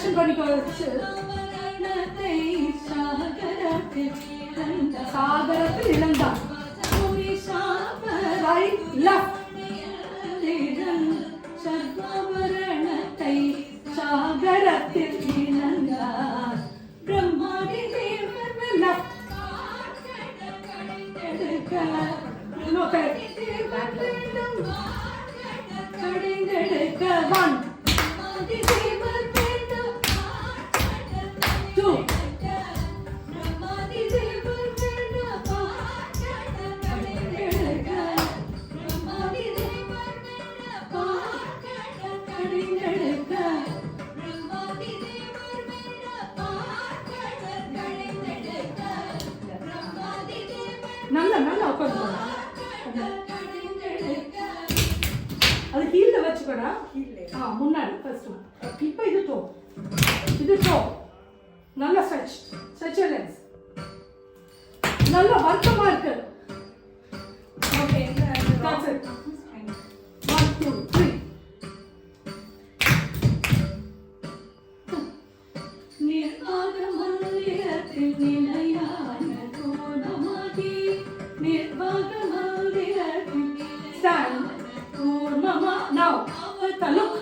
Concentration பண்ணிக்கோ. சாகரத்தில் இழந்தான். Right left. சர்வவரணத்தை சாகரத்தில் இழந்தான். பிரம்மாதி தேவன் லெஃப்ட். கடிந்தெடுக்க ஒன் டூ நல்ல நல்ல உட்காந்து அது ஹீல்ல வச்சுக்கடா. முன்னாடி ஃபர்ஸ்ட் ஒன். இப்போ இது டோ, இது டோ. நல்ல ஸ்ட்ரெச், ஸ்ட்ரெச் லென்ஸ். நல்ல வர்க்கமா இருக்கு. Okay, that's it. 1 2 3. நிர்வாகமந்திரத்தில் நிலையான கோணமாகி நிர்வாகமந்திரத்தில் stand. Mama, now, look.